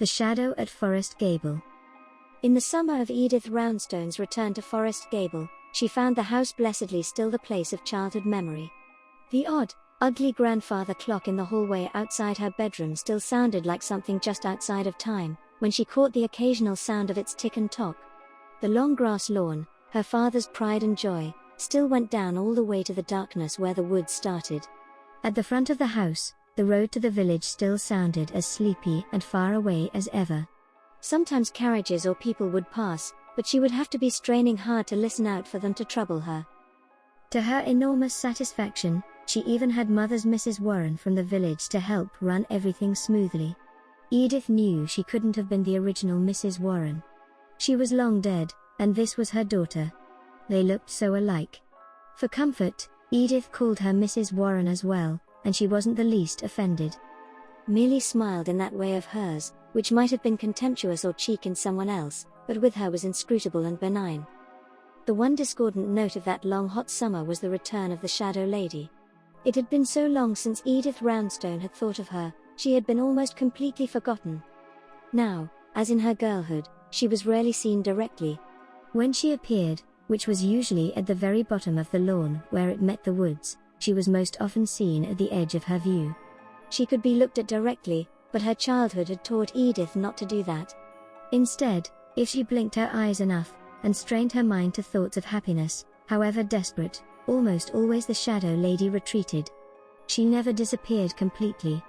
The Shadow at Forest Gable. In the summer of Edith Roundstone's return to Forest Gable, she found the house blessedly still the place of childhood memory. The odd, ugly grandfather clock in the hallway outside her bedroom still sounded like something just outside of time, when she caught the occasional sound of its tick and tock. The long grass lawn, her father's pride and joy, still went down all the way to the darkness where the woods started. At the front of the house, the road to the village still sounded as sleepy and far away as ever. Sometimes carriages or people would pass, but she would have to be straining hard to listen out for them to trouble her. To her enormous satisfaction, she even had Mother's Mrs. Warren from the village to help run everything smoothly. Edith knew she couldn't have been the original Mrs. Warren. She was long dead, and this was her daughter. They looked so alike. For comfort, Edith called her Mrs. Warren as well, and she wasn't the least offended. Merely smiled in that way of hers, which might have been contemptuous or cheek in someone else, but with her was inscrutable and benign. The one discordant note of that long hot summer was the return of the Shadow Lady. It had been so long since Edith Roundstone had thought of her, she had been almost completely forgotten. Now, as in her girlhood, she was rarely seen directly. When she appeared, which was usually at the very bottom of the lawn where it met the woods, she was most often seen at the edge of her view. She could be looked at directly, but her childhood had taught Edith not to do that. Instead, if she blinked her eyes enough, and strained her mind to thoughts of happiness, however desperate, almost always the Shadow Lady retreated. She never disappeared completely.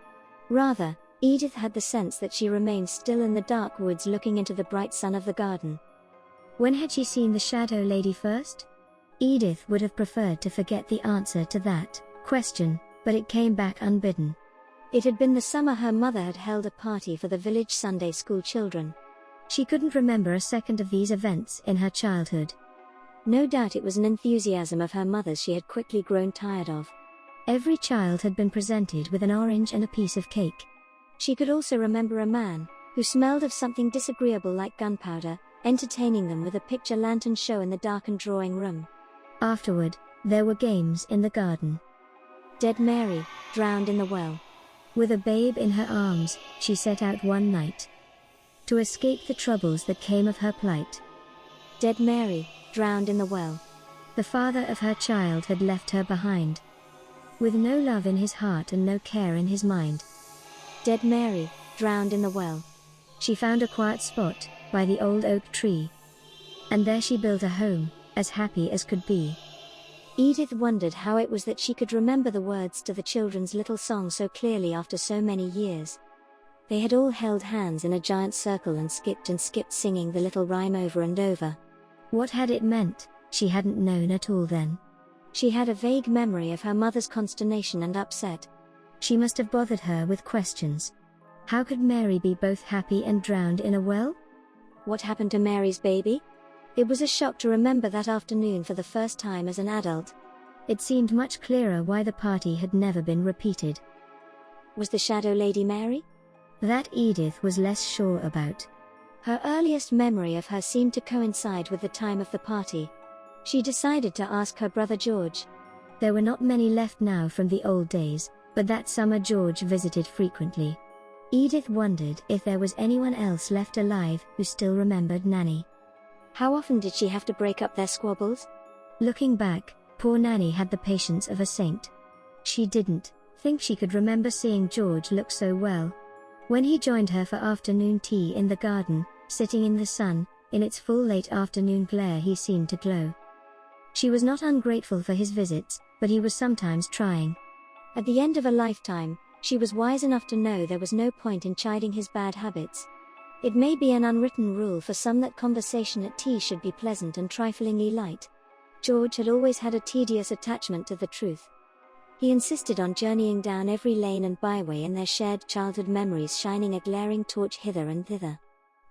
Rather, Edith had the sense that she remained still in the dark woods looking into the bright sun of the garden. When had she seen the Shadow Lady first? Edith would have preferred to forget the answer to that question, but it came back unbidden. It had been the summer her mother had held a party for the village Sunday school children. She couldn't remember a second of these events in her childhood. No doubt it was an enthusiasm of her mother's she had quickly grown tired of. Every child had been presented with an orange and a piece of cake. She could also remember a man, who smelled of something disagreeable like gunpowder, entertaining them with a picture lantern show in the darkened drawing room. Afterward, there were games in the garden. Dead Mary, drowned in the well. With a babe in her arms, she set out one night to escape the troubles that came of her plight. Dead Mary, drowned in the well. The father of her child had left her behind, with no love in his heart and no care in his mind. Dead Mary, drowned in the well. She found a quiet spot, by the old oak tree, and there she built a home, as happy as could be. Edith wondered how it was that she could remember the words to the children's little song so clearly after so many years. They had all held hands in a giant circle and skipped singing the little rhyme over and over. What had it meant? She hadn't known at all then. She had a vague memory of her mother's consternation and upset. She must have bothered her with questions. How could Mary be both happy and drowned in a well? What happened to Mary's baby? It was a shock to remember that afternoon for the first time as an adult. It seemed much clearer why the party had never been repeated. Was the Shadow Lady Mary? That Edith was less sure about. Her earliest memory of her seemed to coincide with the time of the party. She decided to ask her brother George. There were not many left now from the old days, but that summer George visited frequently. Edith wondered if there was anyone else left alive who still remembered Nanny. How often did she have to break up their squabbles? Looking back, poor Nanny had the patience of a saint. She didn't think she could remember seeing George look so well. When he joined her for afternoon tea in the garden, sitting in the sun, in its full late afternoon glare he seemed to glow. She was not ungrateful for his visits, but he was sometimes trying. At the end of a lifetime, she was wise enough to know there was no point in chiding his bad habits. It may be an unwritten rule for some that conversation at tea should be pleasant and triflingly light. George had always had a tedious attachment to the truth. He insisted on journeying down every lane and byway in their shared childhood memories, shining a glaring torch hither and thither.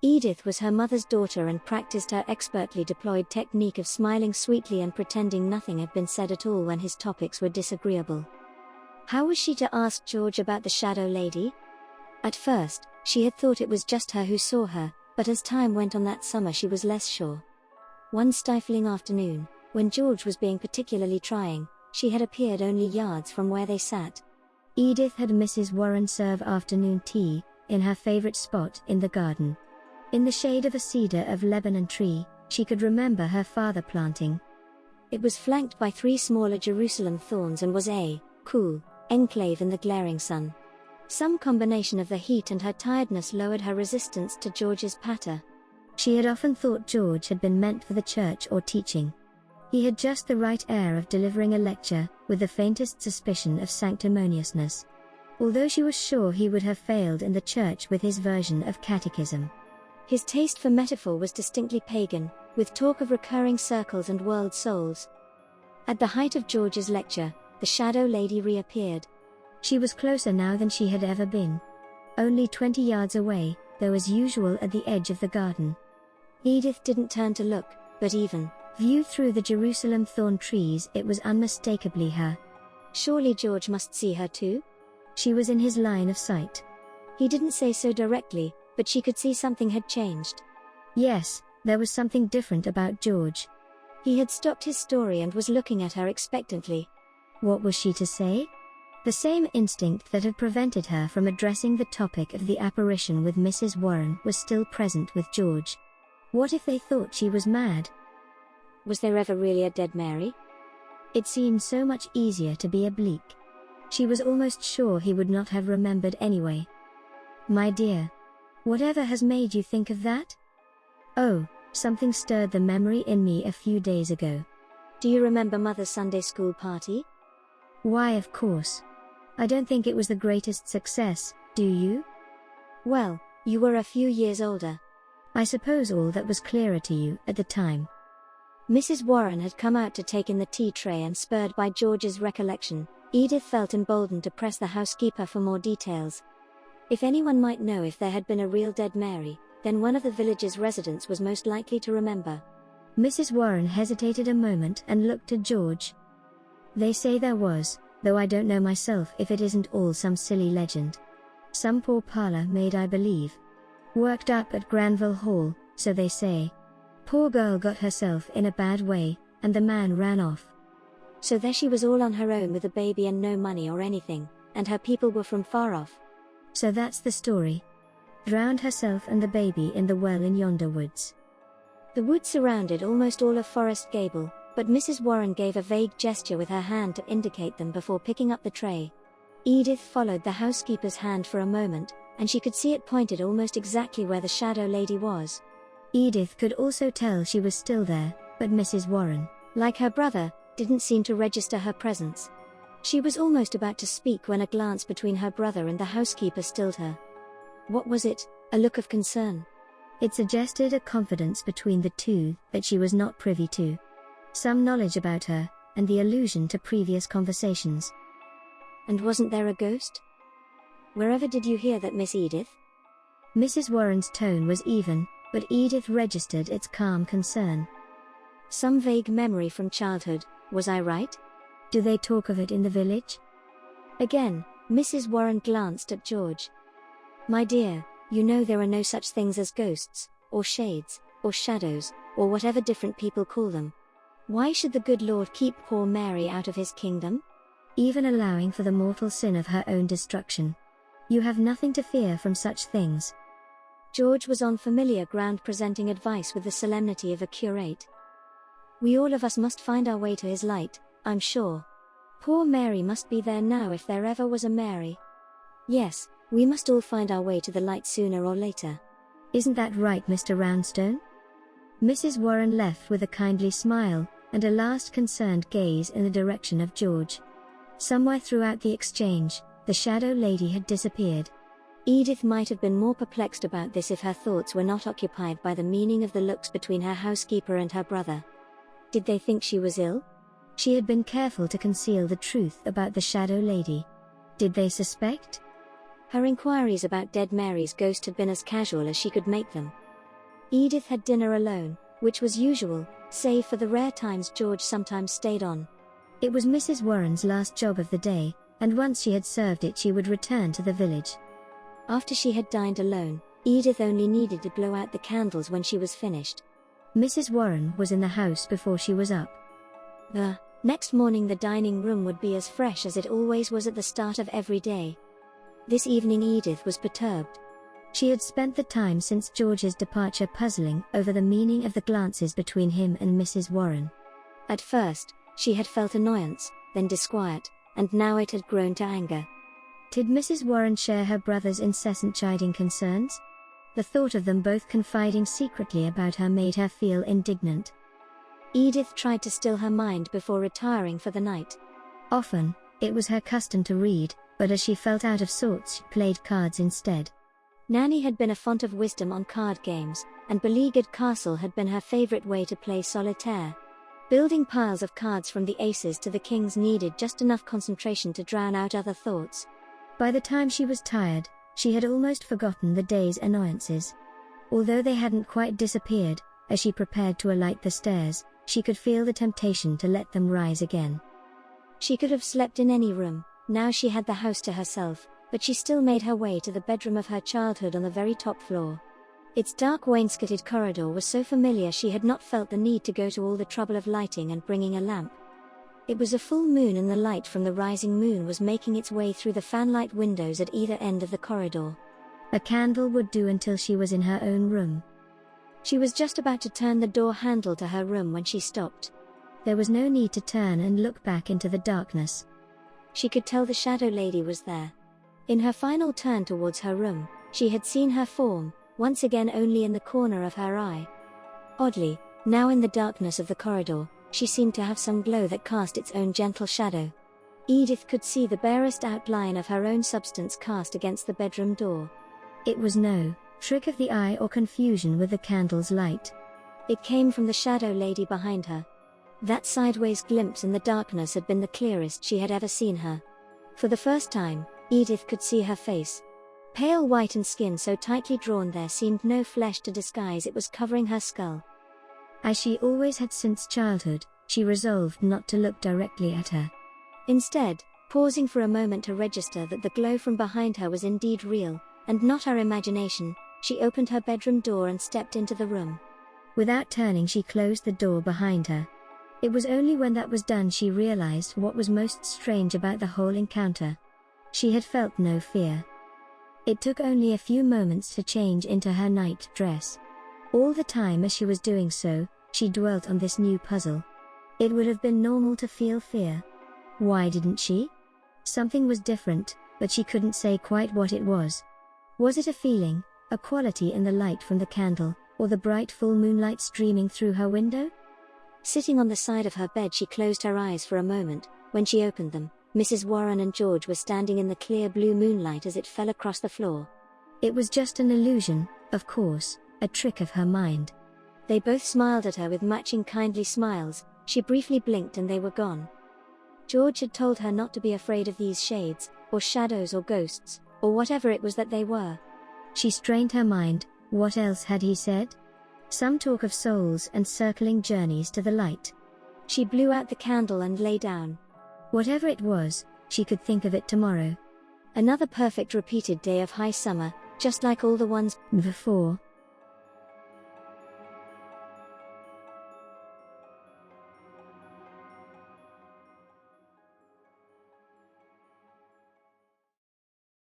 Edith was her mother's daughter and practiced her expertly deployed technique of smiling sweetly and pretending nothing had been said at all when his topics were disagreeable. How was she to ask George about the Shadow Lady? At first, she had thought it was just her who saw her, but as time went on that summer she was less sure. One stifling afternoon, when George was being particularly trying, she had appeared only yards from where they sat. Edith had Mrs. Warren serve afternoon tea, in her favorite spot in the garden. In the shade of a cedar of Lebanon tree, she could remember her father planting. It was flanked by 3 smaller Jerusalem thorns and was a cool enclave in the glaring sun. Some combination of the heat and her tiredness lowered her resistance to George's patter. She had often thought George had been meant for the church or teaching. He had just the right air of delivering a lecture, with the faintest suspicion of sanctimoniousness. Although she was sure he would have failed in the church with his version of catechism. His taste for metaphor was distinctly pagan, with talk of recurring circles and world souls. At the height of George's lecture, the shadow lady reappeared. She was closer now than she had ever been. Only 20 yards away, though as usual at the edge of the garden. Edith didn't turn to look, but even viewed through the Jerusalem thorn trees, it was unmistakably her. Surely George must see her too? She was in his line of sight. He didn't say so directly, but she could see something had changed. Yes, there was something different about George. He had stopped his story and was looking at her expectantly. What was she to say? The same instinct that had prevented her from addressing the topic of the apparition with Mrs. Warren was still present with George. What if they thought she was mad? Was there ever really a dead Mary? It seemed so much easier to be oblique. She was almost sure he would not have remembered anyway. My dear. Whatever has made you think of that? Oh, something stirred the memory in me a few days ago. Do you remember Mother's Sunday school party? Why, of course. I don't think it was the greatest success, do you? Well, you were a few years older. I suppose all that was clearer to you at the time. Mrs. Warren had come out to take in the tea tray, and spurred by George's recollection, Edith felt emboldened to press the housekeeper for more details. If anyone might know if there had been a real dead Mary, then one of the village's residents was most likely to remember. Mrs. Warren hesitated a moment and looked at George. They say there was, though I don't know myself if it isn't all some silly legend. Some poor parlour maid, I believe. Worked up at Granville Hall, so they say. Poor girl got herself in a bad way, and the man ran off. So there she was all on her own with a baby and no money or anything, and her people were from far off. So that's the story. Drowned herself and the baby in the well in yonder woods. The woods surrounded almost all of Forest Gable, but Mrs. Warren gave a vague gesture with her hand to indicate them before picking up the tray. Edith followed the housekeeper's hand for a moment, and she could see it pointed almost exactly where the shadow lady was. Edith could also tell she was still there, but Mrs. Warren, like her brother, didn't seem to register her presence. She was almost about to speak when a glance between her brother and the housekeeper stilled her. What was it? A look of concern? It suggested a confidence between the two that she was not privy to. Some knowledge about her, and the allusion to previous conversations. And wasn't there a ghost? Wherever did you hear that, Miss Edith? Mrs. Warren's tone was even, but Edith registered its calm concern. Some vague memory from childhood, was I right? Do they talk of it in the village? Again, Mrs. Warren glanced at George. My dear, you know there are no such things as ghosts, or shades, or shadows, or whatever different people call them. Why should the good Lord keep poor Mary out of his kingdom? Even allowing for the mortal sin of her own destruction. You have nothing to fear from such things. George was on familiar ground, presenting advice with the solemnity of a curate. We all of us must find our way to his light, I'm sure. Poor Mary must be there now if there ever was a Mary. Yes, we must all find our way to the light sooner or later. Isn't that right, Mr. Roundstone? Mrs. Warren left with a kindly smile, and a last concerned gaze in the direction of George. Somewhere throughout the exchange, the shadow lady had disappeared. Edith might have been more perplexed about this if her thoughts were not occupied by the meaning of the looks between her housekeeper and her brother. Did they think she was ill? She had been careful to conceal the truth about the shadow lady. Did they suspect? Her inquiries about dead Mary's ghost had been as casual as she could make them. Edith had dinner alone, which was usual, save for the rare times George sometimes stayed on. It was Mrs. Warren's last job of the day, and once she had served it she would return to the village. After she had dined alone, Edith only needed to blow out the candles when she was finished. Mrs. Warren was in the house before she was up. The next morning the dining room would be as fresh as it always was at the start of every day. This evening Edith was perturbed. She had spent the time since George's departure puzzling over the meaning of the glances between him and Mrs. Warren. At first, she had felt annoyance, then disquiet, and now it had grown to anger. Did Mrs. Warren share her brother's incessant chiding concerns? The thought of them both confiding secretly about her made her feel indignant. Edith tried to still her mind before retiring for the night. Often, it was her custom to read, but as she felt out of sorts, she played cards instead. Nanny had been a font of wisdom on card games, and Beleaguered Castle had been her favorite way to play solitaire. Building piles of cards from the aces to the kings needed just enough concentration to drown out other thoughts. By the time she was tired, she had almost forgotten the day's annoyances. Although they hadn't quite disappeared, as she prepared to alight the stairs, she could feel the temptation to let them rise again. She could have slept in any room, now she had the house to herself, but she still made her way to the bedroom of her childhood on the very top floor. Its dark wainscoted corridor was so familiar she had not felt the need to go to all the trouble of lighting and bringing a lamp. It was a full moon and the light from the rising moon was making its way through the fanlight windows at either end of the corridor. A candle would do until she was in her own room. She was just about to turn the door handle to her room when she stopped. There was no need to turn and look back into the darkness. She could tell the shadow lady was there. In her final turn towards her room, she had seen her form, once again only in the corner of her eye. Oddly, now in the darkness of the corridor, she seemed to have some glow that cast its own gentle shadow. Edith could see the barest outline of her own substance cast against the bedroom door. It was no trick of the eye or confusion with the candle's light. It came from the shadow lady behind her. That sideways glimpse in the darkness had been the clearest she had ever seen her. For the first time, Edith could see her face. Pale white and skin so tightly drawn there seemed no flesh to disguise it was covering her skull. As she always had since childhood, she resolved not to look directly at her. Instead, pausing for a moment to register that the glow from behind her was indeed real, and not her imagination, she opened her bedroom door and stepped into the room. Without turning, she closed the door behind her. It was only when that was done she realized what was most strange about the whole encounter. She had felt no fear. It took only a few moments to change into her night dress. All the time as she was doing so, she dwelt on this new puzzle. It would have been normal to feel fear. Why didn't she? Something was different, but she couldn't say quite what it was. Was it a feeling, a quality in the light from the candle, or the bright full moonlight streaming through her window? Sitting on the side of her bed, she closed her eyes for a moment. When she opened them, Mrs. Warren and George were standing in the clear blue moonlight as it fell across the floor. It was just an illusion, of course, a trick of her mind. They both smiled at her with matching kindly smiles. She briefly blinked and they were gone. George had told her not to be afraid of these shades, or shadows or ghosts, or whatever it was that they were. She strained her mind. What else had he said? Some talk of souls and circling journeys to the light. She blew out the candle and lay down. Whatever it was, she could think of it tomorrow. Another perfect repeated day of high summer, just like all the ones before.